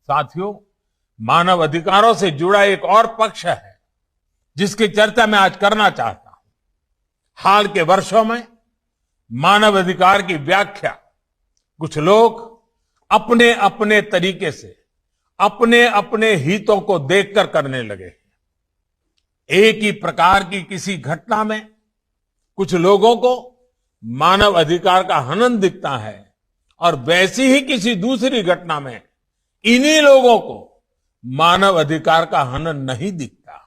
साथियों, मानव अधिकारों से जुड़ा एक और पक्ष है जिसकी चर्चा मैं आज करना चाहता हूं। हाल के वर्षों में मानव अधिकार की व्याख्या कुछ लोग अपने अपने तरीके से अपने अपने हितों को देखकर करने लगे हैं। एक ही प्रकार की किसी घटना में कुछ लोगों को मानव अधिकार का हनन दिखता है और वैसी ही किसी दूसरी घटना में इन्हीं लोगों को मानव अधिकार का हनन नहीं दिखता।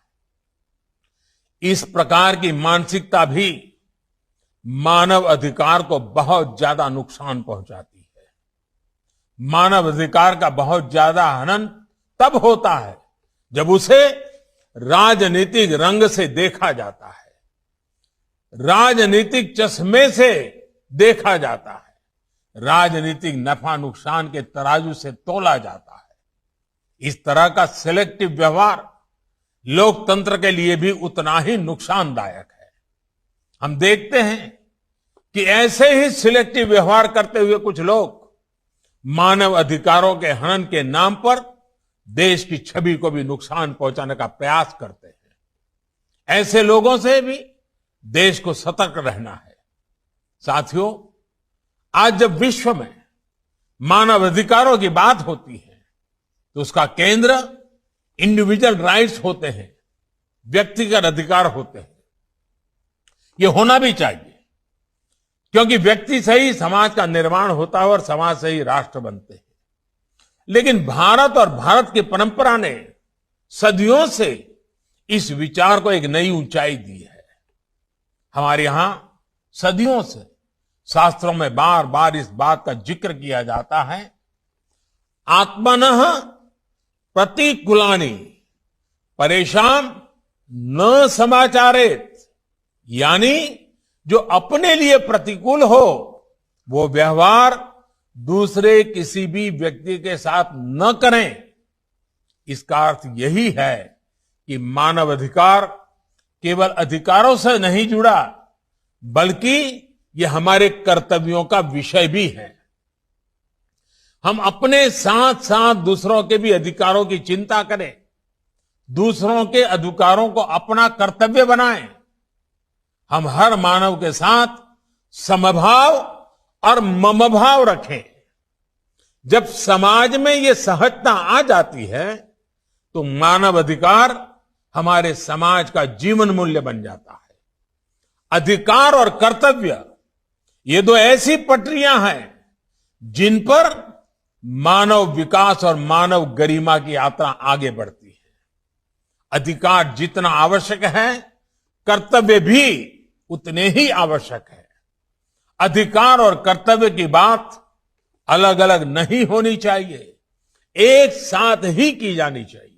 इस प्रकार की मानसिकता भी मानव अधिकार को बहुत ज्यादा नुकसान पहुंचाती है। मानव अधिकार का बहुत ज्यादा हनन तब होता है जब उसे राजनीतिक रंग से देखा जाता है, राजनीतिक चश्मे से देखा जाता है, राजनीतिक नफा नुकसान के तराजू से तोला जाता है। इस तरह का सिलेक्टिव व्यवहार लोकतंत्र के लिए भी उतना ही नुकसानदायक है। हम देखते हैं कि ऐसे ही सिलेक्टिव व्यवहार करते हुए कुछ लोग मानव अधिकारों के हनन के नाम पर देश की छवि को भी नुकसान पहुंचाने का प्रयास करते हैं। ऐसे लोगों से भी देश को सतर्क रहना है। साथियों, आज जब विश्व में मानव अधिकारों की बात होती है तो उसका केंद्र इंडिविजुअल राइट्स होते हैं, व्यक्तिगत अधिकार होते हैं। ये होना भी चाहिए, क्योंकि व्यक्ति से ही समाज का निर्माण होता है और समाज से ही राष्ट्र बनते हैं। लेकिन भारत और भारत की परंपरा ने सदियों से इस विचार को एक नई ऊंचाई दी है। हमारे यहां सदियों से शास्त्रों में बार बार इस बात का जिक्र किया जाता है, आत्मनः प्रतिकूलानि परेशान न समाचारेत, यानी जो अपने लिए प्रतिकूल हो वो व्यवहार दूसरे किसी भी व्यक्ति के साथ न करें। इसका अर्थ यही है कि मानव अधिकार केवल अधिकारों से नहीं जुड़ा, बल्कि ये हमारे कर्तव्यों का विषय भी है। हम अपने साथ साथ दूसरों के भी अधिकारों की चिंता करें, दूसरों के अधिकारों को अपना कर्तव्य बनाएं। हम हर मानव के साथ समभाव और ममभाव रखें। जब समाज में ये सहजता आ जाती है तो मानव अधिकार हमारे समाज का जीवन मूल्य बन जाता है। अधिकार और कर्तव्य ये दो ऐसी पटरियां हैं जिन पर मानव विकास और मानव गरिमा की यात्रा आगे बढ़ती है। अधिकार जितना आवश्यक है, कर्तव्य भी उतने ही आवश्यक है। अधिकार और कर्तव्य की बात अलग अलग नहीं होनी चाहिए, एक साथ ही की जानी चाहिए।